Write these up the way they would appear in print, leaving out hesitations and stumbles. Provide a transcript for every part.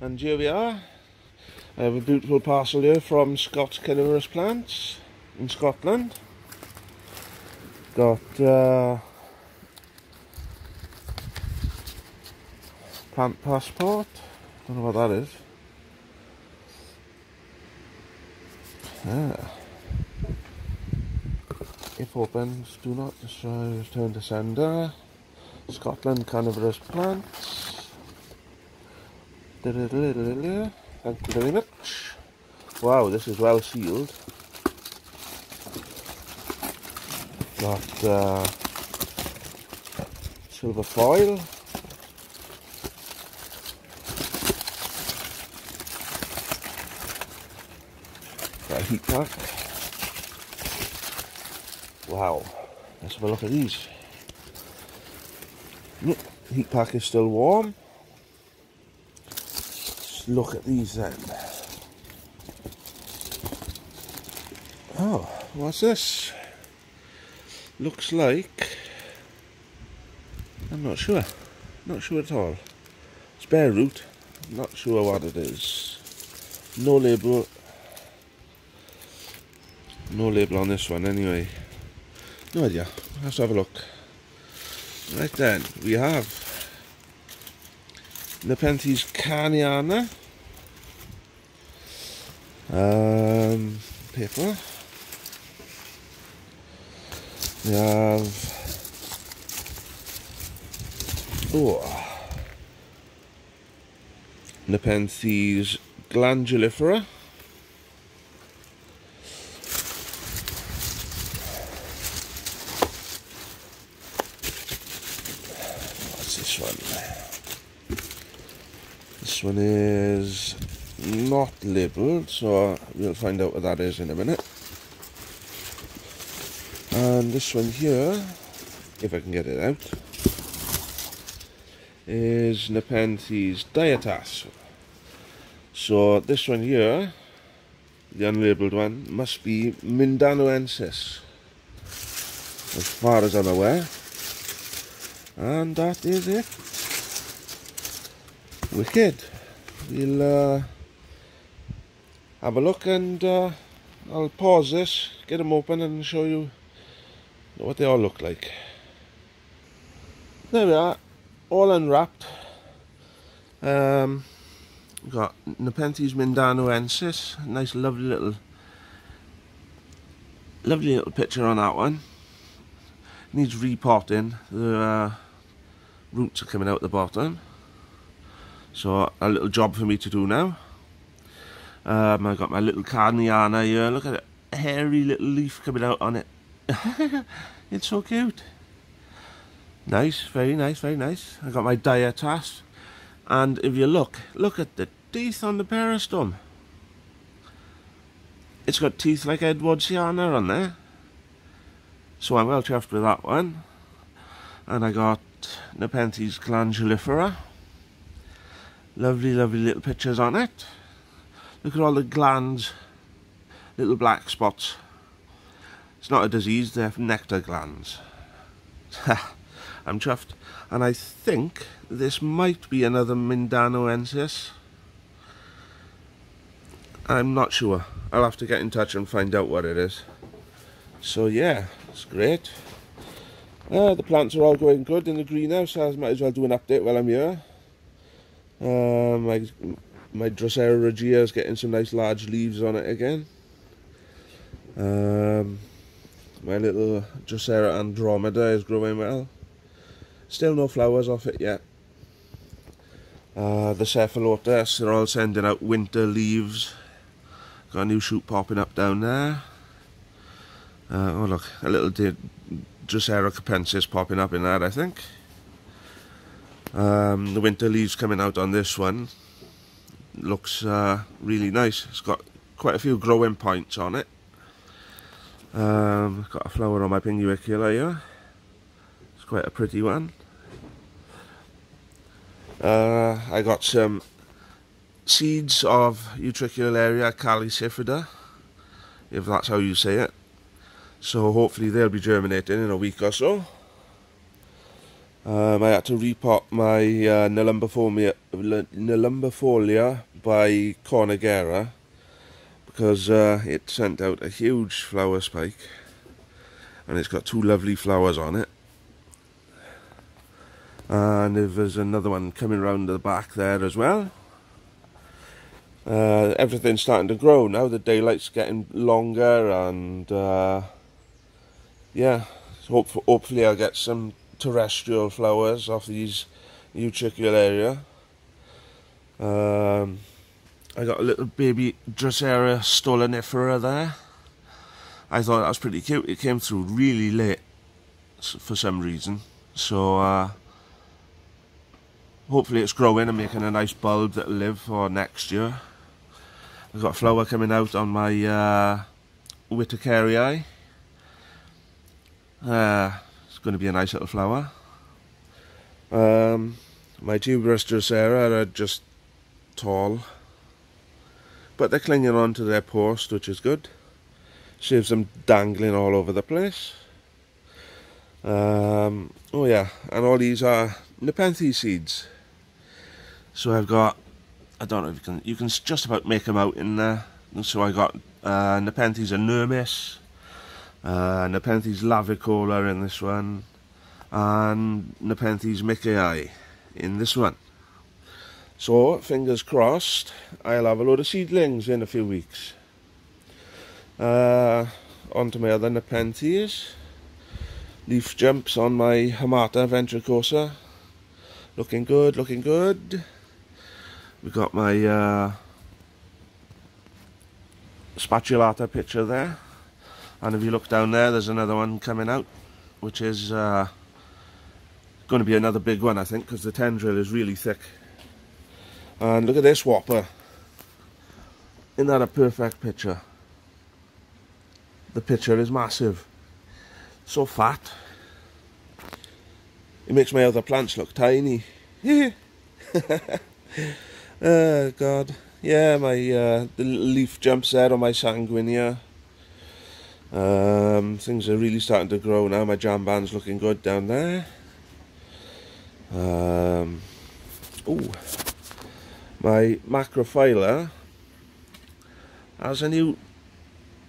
And here we are. I have a beautiful parcel here from scotcarnivorous plants in Scotland. Got plant passport. Don't know what that is. If opens, do not destroy, return to sender. Scotland carnivorous plants. Thank you very much. Wow, this is well sealed. Got silver foil. Got a heat pack. Wow, let's have a look at these. Heat pack is still warm. Let's look at these then. Oh, what's this? Looks like, I'm not sure. Not sure at all. It's bare root. Not sure what it is. No label. No label on this one anyway. No idea. Let's have a look. Right then, we have nepenthes carniana. Paper. We have nepenthes glandulifera. This one. This one is not labelled, so we'll find out what that is in a minute. And this one here, if I can get it out, is nepenthes diatas. So this one here, the unlabelled one, must be mindanoensis, as far as I'm aware. And that is it. Wicked. We'll have a look, and I'll pause this, get them open and show you what they all look like. There we are, all unwrapped. We've got nepenthes mindanoensis, nice lovely little picture on that one. Needs repotting. The roots are coming out the bottom, so a little job for me to do now. I've got my little carniana here. Look at it, a hairy little leaf coming out on it. It's so cute. Nice, very nice, very nice. I got my diatas, and if you look at the teeth on the peristom. It's got teeth like Edwardsiana on there. So I'm well chuffed with that one. And I got nepenthes glandulifera. Lovely, lovely little pictures on it. Look at all the glands, little black spots. It's not a disease, they're nectar glands. I'm chuffed. And I think this might be another mindanoensis. I'm not sure. I'll have to get in touch and find out what it is. So yeah, it's great. The plants are all going good in the greenhouse, so I might as well do an update while I'm here. My Drosera regia is getting some nice large leaves on it again. My little Drosera andromeda is growing well. Still no flowers off it yet. The cephalotus, they're all sending out winter leaves. Got a new shoot popping up down there. Oh look, a little Drosera capensis popping up in that, I think. The winter leaves coming out on this one. Looks really nice. It's got quite a few growing points on it. Got a flower on my pinguicula here. It's quite a pretty one. I got some seeds of utricularia calicifida, if that's how you say it. So hopefully they'll be germinating in a week or so. I had to repot my Nelumbifolia by carnivorous because it sent out a huge flower spike, and it's got two lovely flowers on it. And there's another one coming round the back there as well. Everything's starting to grow now. The daylight's getting longer, and yeah, hopefully I'll get some terrestrial flowers off these utricularia. I got a little baby Drosera stolonifera there. I thought that was pretty cute. It came through really late for some reason, so hopefully it's growing and making a nice bulb that'll live for next year. I've got a flower coming out on my utricularia. It's going to be a nice little flower. My tuberous Drosera are just tall, but they're clinging on to their post, which is good. Saves them dangling all over the place. Oh yeah, and all these are nepenthes seeds. So I've got, I don't know if you can just about make them out in there. So I got nepenthes enormis, nepenthes lavicola in this one, and nepenthes mickii in this one. So fingers crossed, I'll have a load of seedlings in a few weeks. Onto my other nepenthes. Leaf jumps on my Hamata ventricosa. Looking good, looking good. We've got my spatulata picture there. And if you look down there, there's another one coming out, which is going to be another big one, I think, because the tendril is really thick. And look at this whopper. Isn't that a perfect picture? The picture is massive. So fat. It makes my other plants look tiny. Oh God. Yeah, my the leaf jumps there on my sanguinea. Things are really starting to grow now. My jamband's looking good down there. Ooh. My macrophylla has a new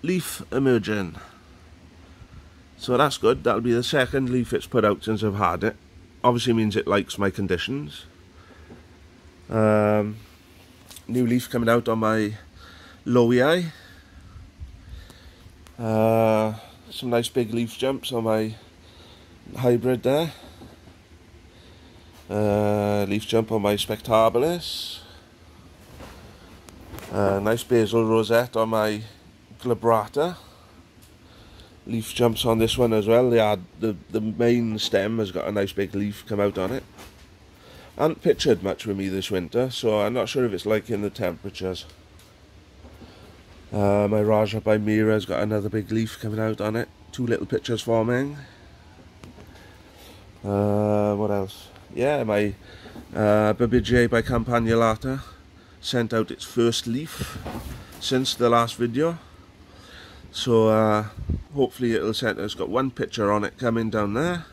leaf emerging, so that's good. That'll be the second leaf it's put out since I've had it. Obviously means it likes my conditions. New leaf coming out on my lowii. Some nice big leaf jumps on my hybrid there. Leaf jump on my spectabilis. Nice basil rosette on my glabrata. Leaf jumps on this one as well. The main stem has got a nice big leaf come out on it. I haven't pictured much with me this winter, so I'm not sure if it's liking the temperatures. My Raja by Mira's got another big leaf coming out on it. Two little pictures forming. What else? Yeah, my Babijay by Campanulata sent out its first leaf since the last video. So hopefully it'll send. It's got one picture on it coming down there,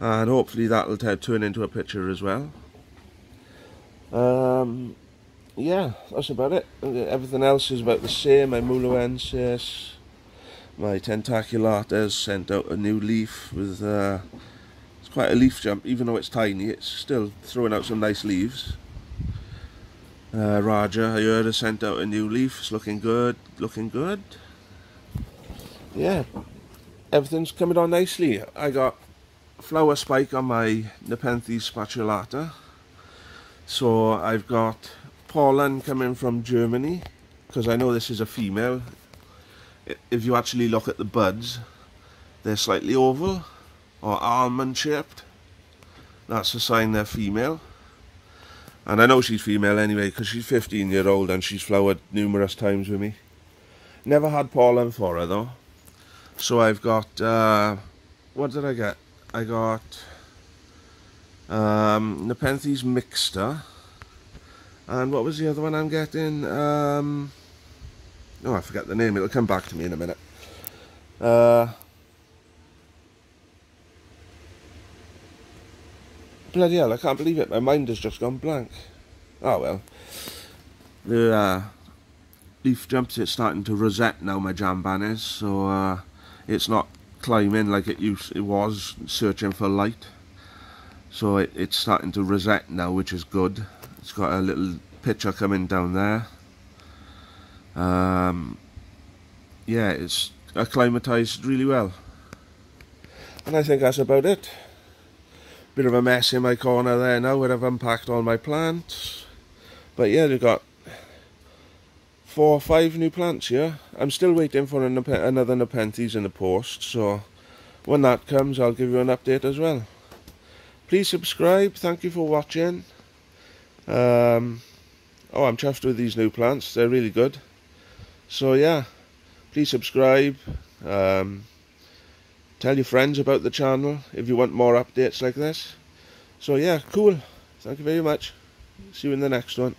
and hopefully that'll turn into a picture as well. Yeah, that's about it. Everything else is about the same. My muluensis, my tentaculatas sent out a new leaf with it's quite a leaf jump. Even though it's tiny, it's still throwing out some nice leaves. Raja, I heard, has sent out a new leaf. It's looking good, looking good. Yeah, everything's coming on nicely. I got a flower spike on my nepenthes spatulata. So I've got pollen coming from Germany, because I know this is a female. If you actually look at the buds, they're slightly oval or almond shaped. That's a sign they're female. And I know she's female anyway, because she's 15-year-old and she's flowered numerous times with me. Never had pollen for her though. So I've got, what did I get? I got nepenthes mixta. And what was the other one I'm getting? Oh, I forget the name. It'll come back to me in a minute. Bloody hell, I can't believe it. My mind has just gone blank. Oh well. The leaf jumps, it's starting to rosette now, my jamban is, so it's not climbing like it was, searching for light. So it's starting to rosette now, which is good. It's got a little picture coming down there. Yeah, it's acclimatized really well. And I think that's about it. Bit of a mess in my corner there now where I've unpacked all my plants. But yeah, they've got 4 or 5 new plants here. I'm still waiting for another nepenthes in the post, so when that comes I'll give you an update as well. Please subscribe, thank you for watching. I'm chuffed with these new plants, they're really good. So yeah, please subscribe, tell your friends about the channel if you want more updates like this. So yeah, cool, thank you very much, see you in the next one.